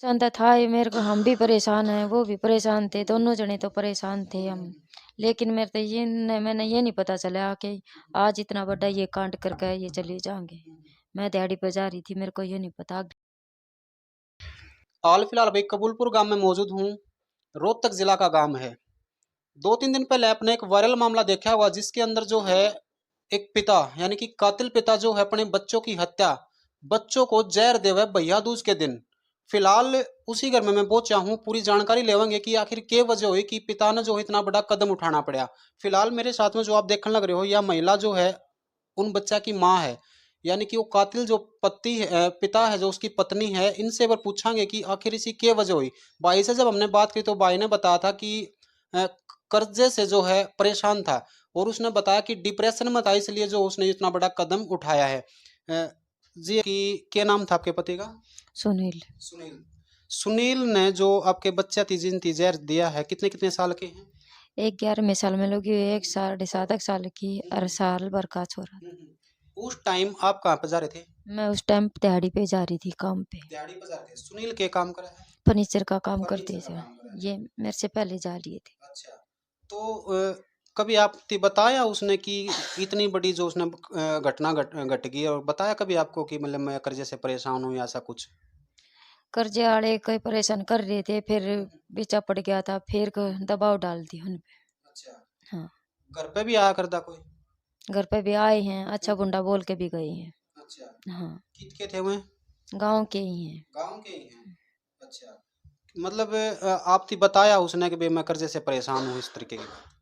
परेशान था ये मेरे को, हम भी परेशान हैं, वो भी परेशान थे, दोनों जने तो परेशान थे हम। लेकिन मेरे तो मैंने ये नहीं पता चला कि आज इतना बड़ा ये कांड करके ये चले जाएंगे। मैं दिहाड़ी पे जा रही थी, मेरे को ये नहीं पता। हाल फिलहाल भाई कबूलपुर गांव में मौजूद हूँ। रोहतक जिला का गांव है। 2-3 दिन पहले आपने एक वायरल मामला देखा हुआ जिसके अंदर जो है एक पिता यानी कि कातिल पिता जो है अपने बच्चों की हत्या, बच्चों को जहर देवे भैया दूज के दिन। फिलहाल उसी घर में मैं पहुंचा हूँ। पूरी जानकारी लेवांगे कि आखिर क्या वजह हुई कि पिता ने जो है इतना बड़ा कदम उठाना पड़ा। फिलहाल मेरे साथ में जो आप देखने लग रहे हो, यह महिला जो है उन बच्चा की माँ है। यानी कि वो कातिल जो पति है, पिता है जो उसकी पत्नी है। इनसे एक बार पूछांगे कि आखिर इसी क्या वजह हुई। भाई से जब हमने बात की तो भाई ने बताया था कि कर्जे से जो है परेशान था, और उसने बताया कि डिप्रेशन में था, इसलिए जो उसने इतना बड़ा कदम उठाया है। जी कि क्या नाम था आपके पति का? सुनील। सुनील। सुनील ने जो आपके बच्चा तीजिन तीजर दिया है, कितने कितने साल के हैं? एक 11वें साल में लोगी, एक 7.5 साल की और साल भर का छोरा। उस टाइम आप कहाँ पर जा रहे थे? मैं उस टाइम दिहाड़ी पे जा रही थी, काम पे। दिहाड़ी पर जा रहे थे। सुनील के काम करा है? फर्नीचर का काम फर्नीचर करते का थे। काम करा है। ये मेरे से पहले जा लिए थे। अच्छा। तो कभी आपने बताया उसने कि इतनी बड़ी जो उसने घटना घट गई, और बताया कभी आपको कि मतलब मैं कर्जे से परेशान हूँ या ऐसा कुछ? कर्जे वाले कोई परेशान कर रहे थे, फिर बेचा पड़ गया था, फिर दबाव डाल दिया उन पे। अच्छा। हाँ। घर पे भी आया करता कोई? घर पे भी आए हैं, अच्छा गुंडा बोल के भी गए हैं। अच्छा। हाँ। कित के थे वह? गांव के ही हैं। गांव के ही हैं। अच्छा। मतलब आप थी बताया उसने कि भाई मैं कर्जे से परेशान हूँ, इस तरीके की बात?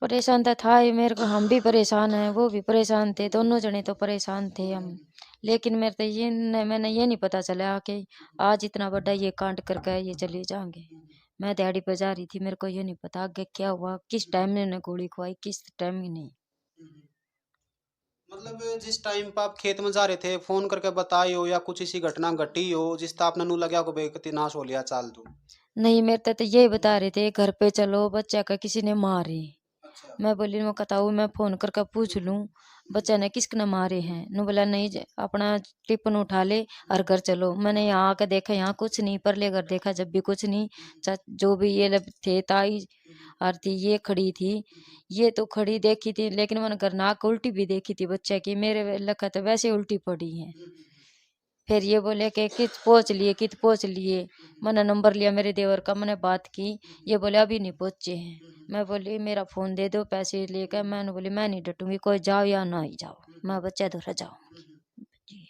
परेशान था ये मेरे को, हम भी परेशान हैं, वो भी परेशान थे, दोनों जने तो परेशान थे हम। लेकिन मेरे तो मैंने ये नहीं पता चला कि आज इतना बड़ा ये कांड करके ये चले जाएंगे। मैं दिहाड़ी पे जा रही थी, मेरे को ये नहीं पता आगे क्या हुआ, किस टाइम में गोली खुआई, किस टाइम ही नहीं। मतलब जिस टाइम पे आप खेत में जा रहे थे फोन करके बताई हो या कुछ ऐसी घटना घटी हो जिससे आपने नू लगा को बेइज्जती नाश हो लिया चाल तू? नहीं, मेरे तो यही बता रहे थे घर पे चलो, बच्चा का किसी ने मारे। अच्छा। मैं बोली मैं बताऊ, मैं फोन करके पूछ लूं बच्चा ने किसने मारे हैं। नु बोला नहीं अपना टिफिन उठा ले और घर चलो। मैंने यहाँ आके देखा, यहाँ कुछ नहीं, परले घर देखा जब भी कुछ नहीं। जो भी ये लोग थे, ताई और थी, ये खड़ी थी, ये तो खड़ी देखी थी, लेकिन मैंने घर नाक उल्टी भी देखी थी बच्चे की, मेरे लखा तो वैसे उल्टी पड़ी है। फिर ये बोले कि कित पहुंच लिए। मैंने नंबर लिया मेरे देवर का, मैंने बात की। ये बोले अभी नहीं पहुंचे हैं। मैं बोली मेरा फोन दे दो, पैसे लेकर। मैंने बोली मैं नहीं डटूंगी, कोई जाओ या ना ही जाओ, मैं बच्चा धोरा जाऊंगी।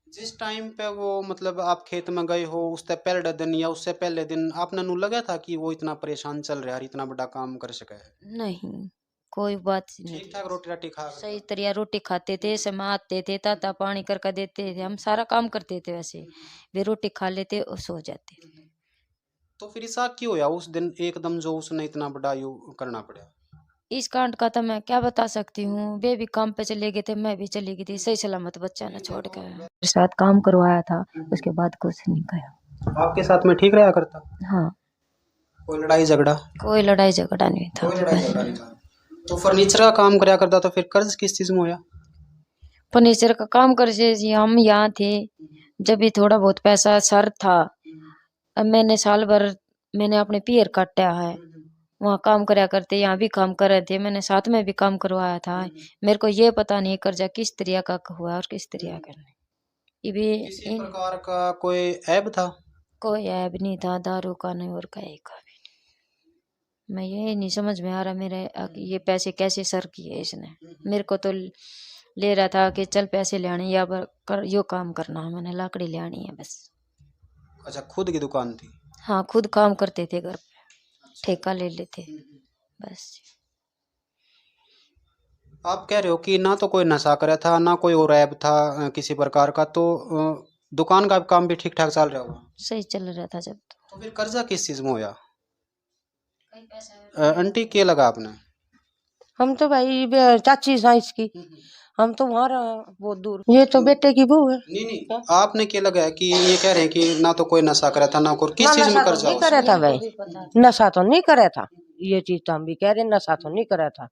जिस टाइम पे वो मतलब आप खेत में गए हो उससे पहले दिन या उससे पहले दिन आपने नू लगा था कि वो इतना परेशान चल रहा है और इतना बड़ा काम कर सके है? नहीं, कोई बात नहीं ठीक थी। ठाक रोटी राटी खा सही करता? तरह रोटी खाते थे, समय आते थे, ताता पानी करके देते थे, हम सारा काम करते थे वैसे। वे रोटी खा लेते और सो जाते। तो फिर ऐसा क्यों होया उस दिन एकदम जो उसने इतना बड़ा यू करना पड़ा? इस कांड का तो मैं क्या बता सकती हूँ, वे भी काम पे चले गए थे, मैं भी चली गई थी, सही सलामत बच्चा ने छोड़ कर। मेरे साथ काम करवाया था, उसके बाद कुछ नहीं कहा। आपके साथ में ठीक रहा करता? हाँ। कोई लड़ाई झगड़ा? कोई लड़ाई झगड़ा नहीं था। कोई लड़ाई झगड़ा नहीं था। तो फर्नीचर का काम करया करता तो फिर कर्ज किस चीज में होया? फर्नीचर का काम कर से जी, हम यहाँ थे जब भी थोड़ा बहुत पैसा सर था। अब मैंने साल भर मैंने अपने पियर काटा है, वहाँ काम करया करते, यहाँ भी काम कर रहे थे, मैंने साथ में भी काम करवाया था। मेरे को ये पता नहीं कर्जा किस तरह का हुआ और किस तरह का नहीं। ये भी किसी प्रकार का कोई ऐब था? कोई ऐब नहीं था, दारू का नहीं और कहीं का भी नहीं। मैं ये नहीं समझ में आ रहा मेरे ये पैसे कैसे सर किए इसने। मेरे को तो ले रहा था कि चल पैसे ले आने या यो काम करना है, मैंने लकड़ी ले आनी है बस। अच्छा, खुद की दुकान थी? हाँ, खुद काम करते थे घर पे, अच्छा। ठेका ले लेते बस। आप कह रहे हो कि ना तो कोई नशा करे था ना कोई और ऐब था किसी प्रकार का, तो दुकान का काम भी ठीक ठाक चल रहा होगा? सही चल रहा था जब तो फिर कर्जा किस चीज में होया? तो। आंटी क्या लगा आपने? हम तो भाई चाची साइंस की, हम तो वहाँ बहुत दूर, ये तो बेटे की बहू है। नहीं नहीं, आपने क्या लगा है कि ये कह रहे हैं कि ना तो कोई नशा करा था ना कोई, ना किस चीज में नशा तो कर्जा नहीं हो? करे था भाई, पता नशा तो नहीं करे था। ये चीज तो हम भी कह रहे, नशा तो नहीं करे था।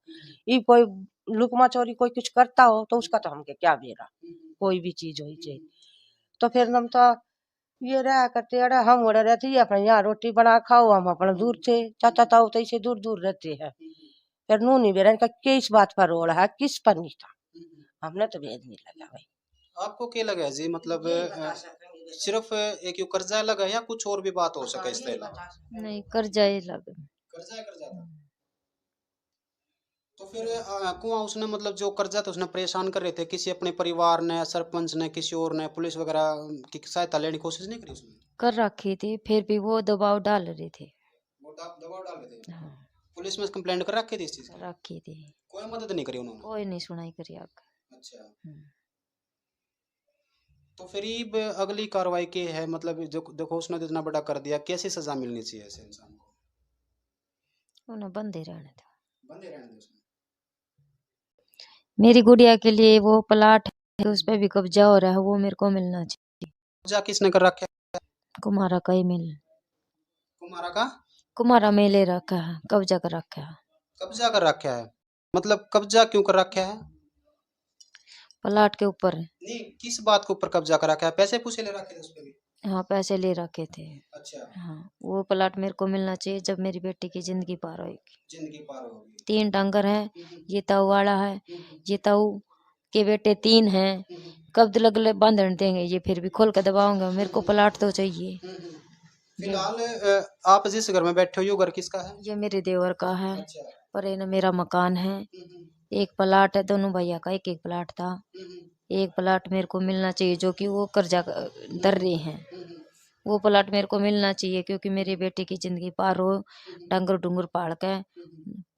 ये कोई लुकमा चोरी कोई कुछ करता हो तो उसका तो हमके क्या बेरा, कोई भी चीज हुई चाहिए। तो फिर हम तो ये रहा करते अरे हम उड़े रहते हैं अपने यहाँ रोटी बना खाओ, हम अपना दूर से चाचा ताऊ तो ऐसे दूर दूर रहते हैं। फिर नूनी बेरन का किस बात पर रोड़ा है, किस पर नहीं था, हमने तो भेद नहीं लगा भाई। आपको क्या लगा जी, मतलब सिर्फ एक यू कर्जा लगा या कुछ और भी बात हो सके इसके अलावा? नहीं कर्जा ही लग। कर्जा था। तो फिर कुआं उसने मतलब जो कर्जा था उसने परेशान कर रहे थे, किसी अपने परिवार ने, सरपंच ने, किसी और ने, पुलिस वगैरह की सहायता लेने की कोशिश नहीं करी उसने? कर रखी थी, फिर भी वो दबाव डाल रहे थे। वो दबाव डाल रहे थे। हाँ, पुलिस में कंप्लेंट कर रखी थी इस चीज की? रखी थी। कोई मदद नहीं करी उन्होंने? कोई नहीं सुनाई करी आग। अच्छा। तो फिर ये अगली कार्रवाई की है, मतलब जो देखो उसने तो इतना बड़ा कर दिया, कैसी सजा मिलनी चाहिए ऐसे इंसान को? उन्हें बंदे रहने दो। बंदे रहने दो उसमें। मेरी गुड़िया के लिए वो प्लाट है, उस पे भी कब्जा हो रहा है, वो मेरे को मिलना चाहिए। कब्जा किसने कर रखा है? कुमारा का ही मिल, कुमारा का? कुमारा में ले रखा है, कब्जा कर रखा है। कब्जा कर रखा है? मतलब कब्जा क्यों कर रखा है? प्लाट के ऊपर। नहीं, किस बात के ऊपर कब्जा कर रखा है? पैसे पूसे ले रखे थे उस पे भी? हाँ पैसे ले रखे थे। अच्छा। हाँ वो प्लाट मेरे को मिलना चाहिए, जब मेरी बेटी की जिंदगी पार होगी। जिंदगी पार होगी। 3 डंगर है, ये ताऊ वाला है, हम्म, ये ताऊ के बेटे 3 हैं। हम्म, कब लग बांधन देंगे ये, फिर भी खोल कर दबाऊंगा, मेरे को प्लाट तो चाहिए। हम्म। फिलहाल आप जिस घर में बैठे हो ये घर किसका है? ये मेरे देवर का है, अच्छा। पर ये ना मेरा मकान है। हम्म, एक प्लाट है, दोनों भैया का एक एक प्लाट था। हम्म, एक प्लाट मेरे को मिलना चाहिए, जो कि वो कर्जा दर रहे हैं। हम्म, वो प्लाट मेरे को मिलना चाहिए, क्योंकि मेरी बेटी की जिंदगी पार हो, डंगर डुंगर पाल के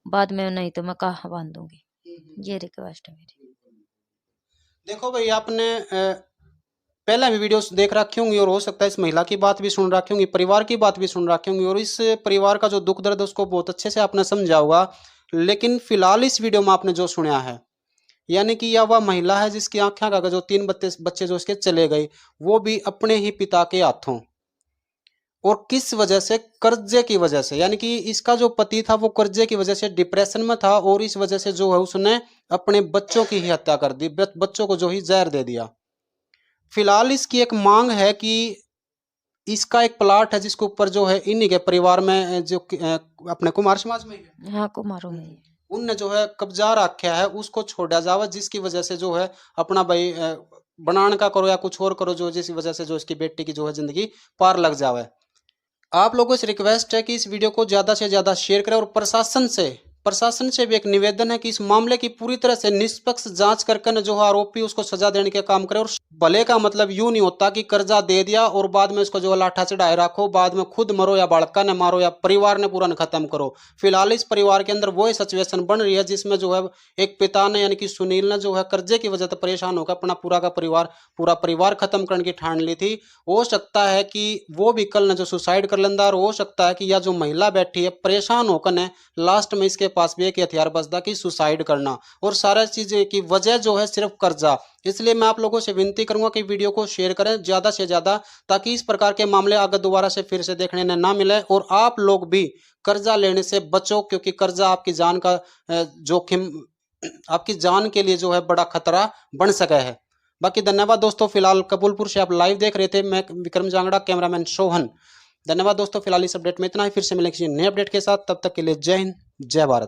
बाद में, नहीं तो मैं कहाँ बांधूंगी। ये रिक्वेस्ट है मेरी। देखो भाई, आपने पहले भी वीडियोस देख रखी होंगी और हो सकता है इस महिला की बात भी सुन रखी होंगी, परिवार की बात भी सुन रखी होंगी, और इस परिवार का जो दुख दर्द है उसको बहुत अच्छे से आपने समझा होगा। लेकिन फिलहाल इस वीडियो में आपने जो सुना है, यानी कि यह वह महिला है जिसकी आंखें का जो 3 बच्चे जो इसके चले गए, वो भी अपने ही पिता के हाथों। और किस वजह से? कर्जे की वजह से। यानी कि इसका जो पति था वो कर्जे की वजह से डिप्रेशन में था, और इस वजह से जो है उसने अपने बच्चों की ही हत्या कर दी, बच्चों को जो ही जहर दे दिया। फिलहाल इसकी एक मांग है कि इसका एक प्लाट है जिसके ऊपर जो है इन्हीं के परिवार में जो अपने कुमार समाज में है, हाँ कुमारों में ही। उनने जो है कब्जा रखा है, उसको छोड़ा जावा, जिसकी वजह से जो है अपना भाई बनान का करो या कुछ और करो, जो जिस वजह से जो इसकी बेटी की जो है जिंदगी पार लग जावे। आप लोगों से रिक्वेस्ट है कि इस वीडियो को ज़्यादा से ज़्यादा शेयर करें, और प्रशासन से भी एक निवेदन है कि इस मामले की पूरी तरह से निष्पक्ष जांच करके न जो आरोपी उसको सजा देने के काम करे। और भले का मतलब यूं नहीं होता कि कर्जा दे दिया और बाद में उसको जो लाठा चढ़ाए रखो, बाद में खुद मरो या बालका ने मारो या परिवार ने पूरा न खत्म करो। फिलहाल इस परिवार के अंदर वही सिचुएशन बन रही है जिसमें जो है एक पिता ने यानी कि सुनील ने जो है कर्जे की वजह से परेशान होकर अपना पूरा परिवार खत्म करने की ठान ली थी। हो सकता है कि वो भी कल न जो सुसाइड कर लेंदा, और हो सकता है कि यह जो महिला बैठी है परेशान होकर ने लास्ट में इसके पास भी एक हथियार बचता कि सुसाइड करना, और सारा चीजें की वजह जो है सिर्फ कर्जा। इसलिए मैं आप लोगों से विनती करूंगा कि वीडियो को शेयर करें ज़्यादा से ज़्यादा, ताकि इस प्रकार के मामले आगे दोबारा से फिर से देखने न ना मिले, और आप लोग भी कर्जा लेने से बचो, क्योंकि कर्जा आपकी जान का जोखिम, आपकी जान के लिए जो है बड़ा खतरा बन सका है। बाकी धन्यवाद दोस्तों। फिलहाल कपूरपुर से आप लाइव देख रहे थे, मैं विक्रम जांगड़ा, कैमरामैन सोहन। धन्यवाद दोस्तों। फिलहाल इस अपडेट में इतना ही, फिर से मिलेंगे किसी नए अपडेट के साथ, तब तक के लिए जय हिंद, जय भारत।